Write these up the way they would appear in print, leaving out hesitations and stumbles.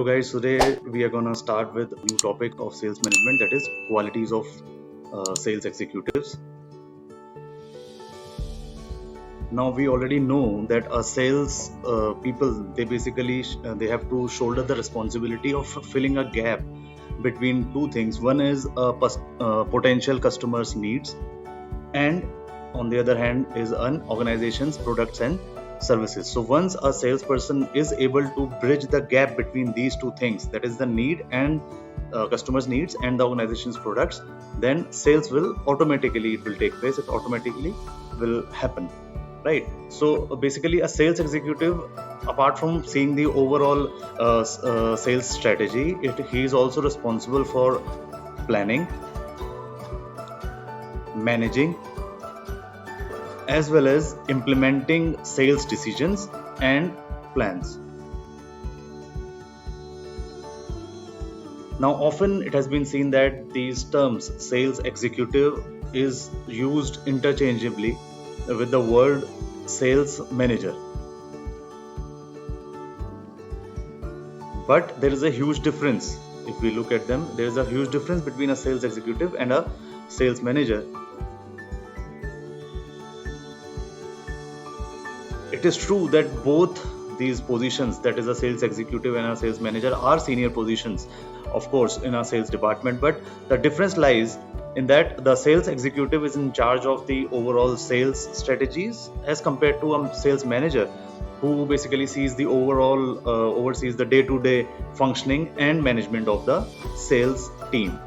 Hello guys, today we are gonna start with a new topic of sales management, that is qualities of sales executives. Now we already know that a sales people, they basically they have to shoulder the responsibility of filling a gap between two things. One is potential customers needs, and on the other hand is an organization's products and services. So once a salesperson is able to bridge the gap between these two things, that is the need and customers needs and the organization's products, then sales will automatically, it will take place, it automatically will happen, right? So basically a sales executive, apart from seeing the overall sales strategy, he is also responsible for planning, managing, as well as implementing sales decisions and plans. Now, often it has been seen that these terms, sales executive, is used interchangeably with the word sales manager. But there is a huge difference. If we look at them, there is a huge difference between a sales executive and a sales manager. It is true that both these positions, that is a sales executive and a sales manager, are senior positions, of course, in a sales department, but the difference lies in that the sales executive is in charge of the overall sales strategies as compared to a sales manager, who basically sees the overall oversees the day-to-day functioning and management of the sales team.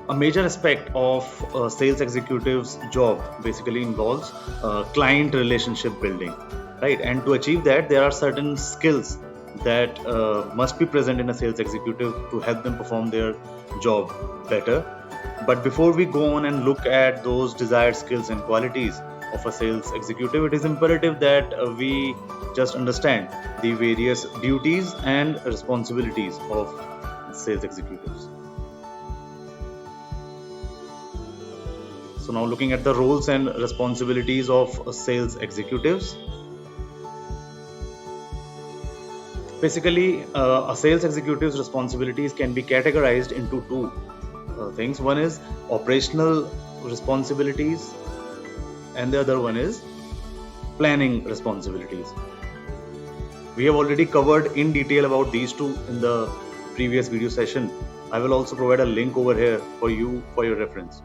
A major aspect of a sales executive's job basically involves client relationship building, right? And to achieve that, there are certain skills that must be present in a sales executive to help them perform their job better. But before we go on and look at those desired skills and qualities of a sales executive, it is imperative that we just understand the various duties and responsibilities of sales executives. So now looking at the roles and responsibilities of sales executives. Basically, a sales executive's responsibilities can be categorized into two things. One is operational responsibilities and the other one is planning responsibilities. We have already covered in detail about these two in the previous video session. I will also provide a link over here for you for your reference.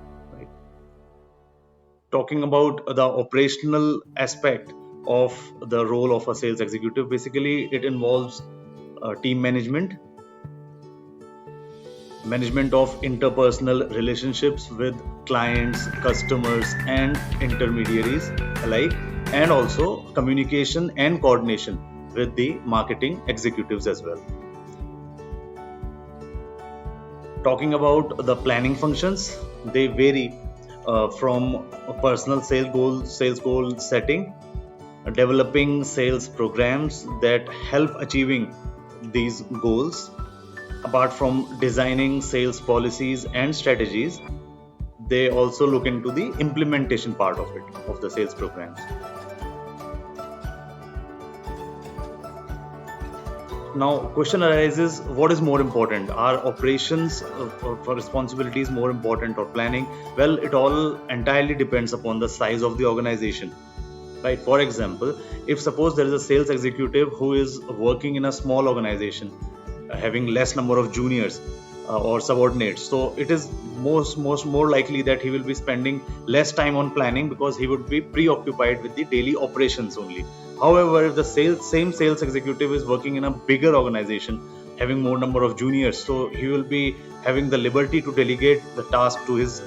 Talking about the operational aspect of the role of a sales executive, basically it involves team management of interpersonal relationships with clients, customers and intermediaries alike, and also communication and coordination with the marketing executives as well. Talking about the planning functions, they vary from a personal sales goal setting, developing sales programs that help achieving these goals. Apart from designing sales policies and strategies, they also look into the implementation part of it, of the sales programs. Now, question arises, what is more important? Are operations for responsibilities more important or planning? Well, it all entirely depends upon the size of the organization, right? For example, if suppose there is a sales executive who is working in a small organization, having less number of juniors or subordinates, so it is more likely that he will be spending less time on planning because he would be preoccupied with the daily operations only. However, if the same sales executive is working in a bigger organization, having more number of juniors, so he will be having the liberty to delegate the task to his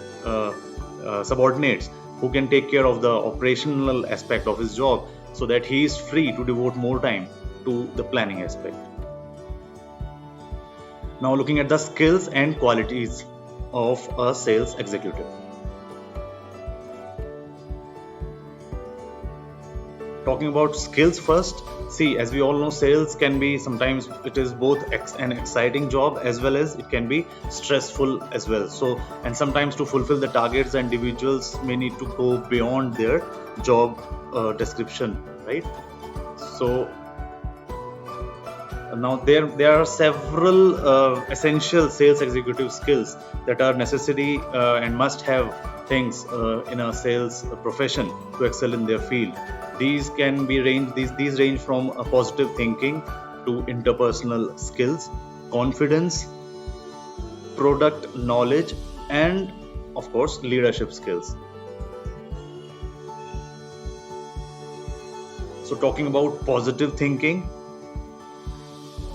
subordinates, who can take care of the operational aspect of his job, so that he is free to devote more time to the planning aspect. Now looking at the skills and qualities of a sales executive. Talking about skills first, see, as we all know, sales can be, sometimes it is both an exciting job as well as it can be stressful as well. So, and sometimes to fulfill the targets, the individuals may need to go beyond their job description, right? So Now there are several essential sales executive skills that are necessary and must have things in a sales profession to excel in their field. These range from positive thinking to interpersonal skills, confidence, product knowledge, and of course leadership skills. So talking about positive thinking,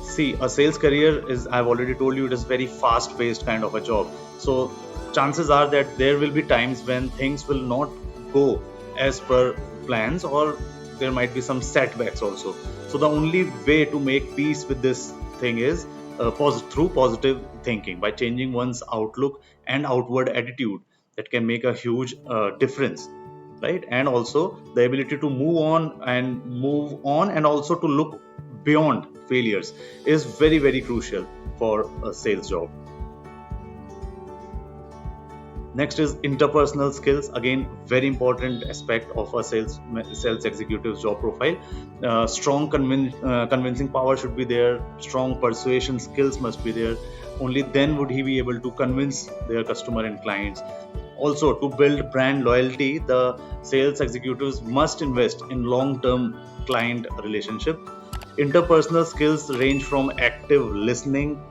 see, a sales career is, I've already told you, it is very fast paced kind of a job. So chances are that there will be times when things will not go as per plans, or there might be some setbacks also. So the only way to make peace with this thing is through positive thinking, by changing one's outlook and outward attitude. That can make a huge difference, right? And also the ability to move on and also to look beyond failures is very, very crucial for a sales job. Next is interpersonal skills. Again, very important aspect of a sales executive's job profile. Strong convincing power should be there. Strong persuasion skills must be there. Only then would he be able to convince their customer and clients. Also, to build brand loyalty, the sales executives must invest in long-term client relationship. Interpersonal skills range from active listening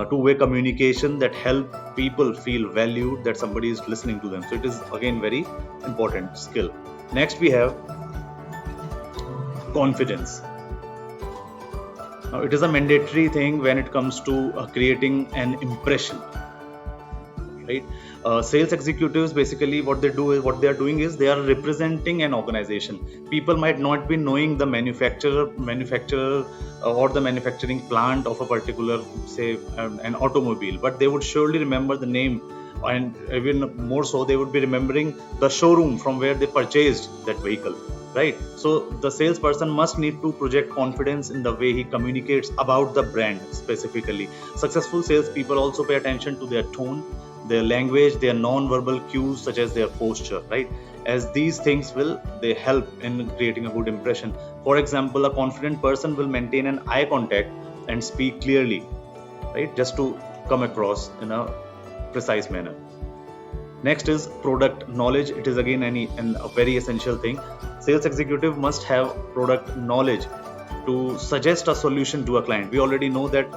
two-way communication that help people feel valued, that somebody is listening to them. So it is again very important skill. Next we have confidence. Now it is a mandatory thing when it comes to creating an impression, right? Sales executives, basically what they are doing is they are representing an organization. People might not be knowing the manufacturer or the manufacturing plant of a particular, say, an automobile, but they would surely remember the name, and even more so they would be remembering the showroom from where they purchased that vehicle, right? So the salesperson must need to project confidence in the way he communicates about the brand specifically. Successful salespeople also pay attention to their tone, their language, their non-verbal cues such as their posture, right? As these things they help in creating a good impression. For example, a confident person will maintain an eye contact and speak clearly, right? Just to come across in a precise manner. Next is product knowledge. It is again a very essential thing. Sales executive must have product knowledge to suggest a solution to a client. We already know that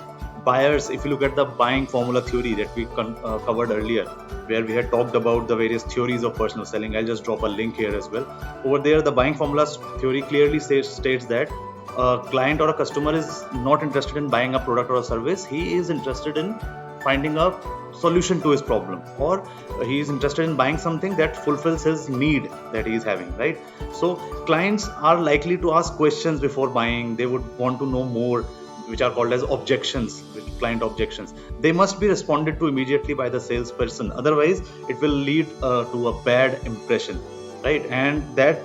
buyers, if you look at the buying formula theory that we covered earlier, where we had talked about the various theories of personal selling, I'll just drop a link here as well. Over there, the buying formula theory clearly states that a client or a customer is not interested in buying a product or a service. He is interested in finding a solution to his problem, or he is interested in buying something that fulfills his need that he is having, right? So clients are likely to ask questions before buying. They would want to know more, which are called as objections, client objections. They must be responded to immediately by the salesperson. Otherwise, it will lead to a bad impression, right? And that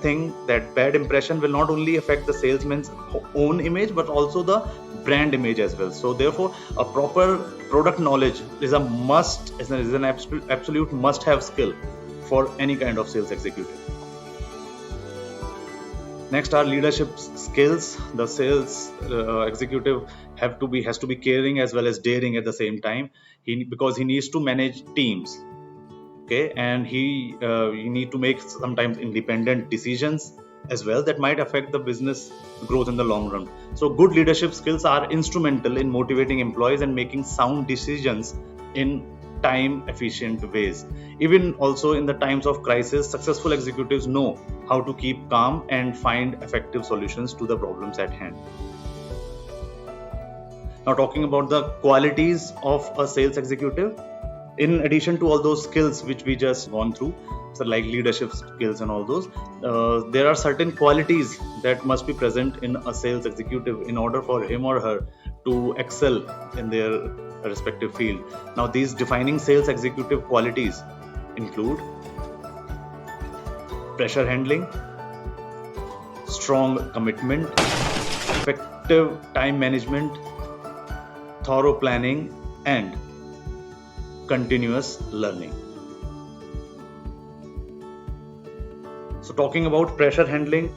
bad impression will not only affect the salesman's own image, but also the brand image as well. So therefore, a proper product knowledge is an absolute must-have skill for any kind of sales executive. Next are leadership skills. The sales executive has to be caring as well as daring at the same time. Because he needs to manage teams, okay, and he need to make sometimes independent decisions as well that might affect the business growth in the long run. So good leadership skills are instrumental in motivating employees and making sound decisions in time efficient ways. Even also in the times of crisis, successful executives know how to keep calm and find effective solutions to the problems at hand. Now, talking about the qualities of a sales executive, in addition to all those skills which we just gone through, so like leadership skills and all those, there are certain qualities that must be present in a sales executive in order for him or her to excel in their respective field. Now, these defining sales executive qualities include pressure handling, strong commitment, effective time management, thorough planning, and continuous learning. So talking about pressure handling,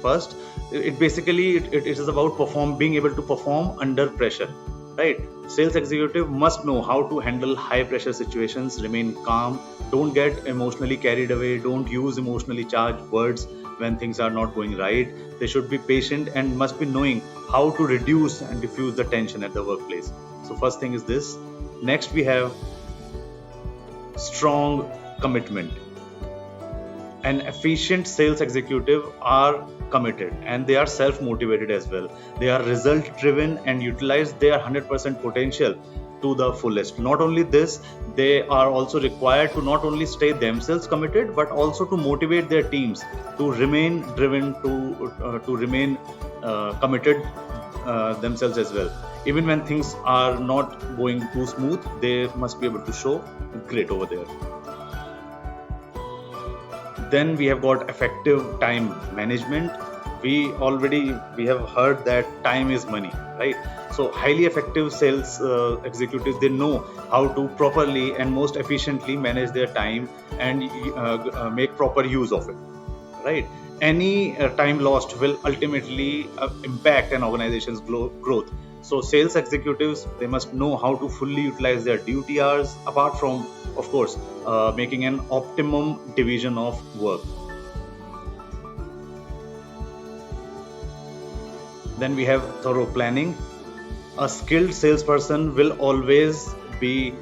first it basically it is about being able to perform under pressure, right? Sales executive must know how to handle high pressure situations, remain calm, don't get emotionally carried away, don't use emotionally charged words when things are not going right. They should be patient and must be knowing how to reduce and diffuse the tension at the workplace. So first thing is this. Next we have strong commitment. An efficient sales executive are committed and they are self motivated as well. They are result driven and utilize their 100% potential to the fullest. Not only this, they are also required to not only stay themselves committed but also to motivate their teams to remain driven, to remain committed themselves as well. Even when things are not going too smooth, they must be able to show great over there. Then we have got effective time management. We have heard that time is money, right? So highly effective sales executives, they know how to properly and most efficiently manage their time and make proper use of it, right? Any time lost will ultimately impact an organization's growth. So sales executives, they must know how to fully utilize their duty hours, apart from, of course, making an optimum division of work. Then we have thorough planning. A skilled salesperson will always be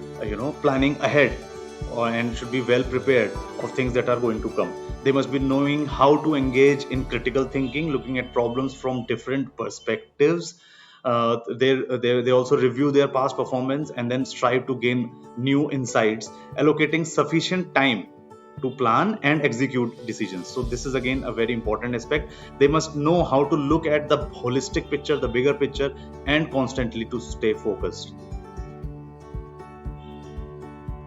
planning ahead, and should be well prepared of things that are going to come. They must be knowing how to engage in critical thinking, looking at problems from different perspectives. They also review their past performance and then strive to gain new insights, allocating sufficient time to plan and execute decisions. So this is again a very important aspect. They must know how to look at the holistic picture, the bigger picture, and constantly to stay focused.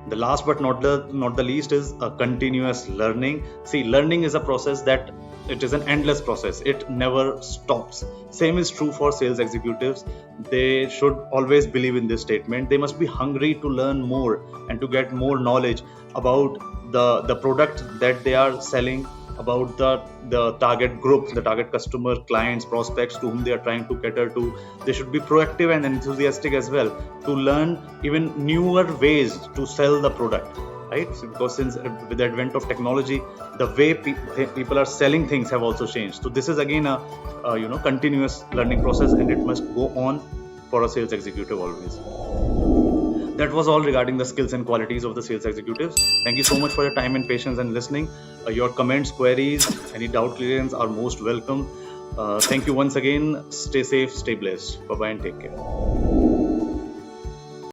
The last but not the least is a continuous learning. See, learning is a process that it is an endless process. It never stops. Same is true for sales executives. They should always believe in this statement. They must be hungry to learn more and to get more knowledge about the product that they are selling, about the target group, the target customer, clients, prospects to whom they are trying to cater to. They should be proactive and enthusiastic as well to learn even newer ways to sell the product, right? So because since with the advent of technology, the way people are selling things have also changed. So this is again a continuous learning process, and it must go on for a sales executive always. That was all regarding the skills and qualities of the sales executives. Thank you so much for your time and patience and listening. Your comments, queries, any doubt clearance are most welcome. Thank you once again. Stay safe, stay blessed. Bye bye and take care.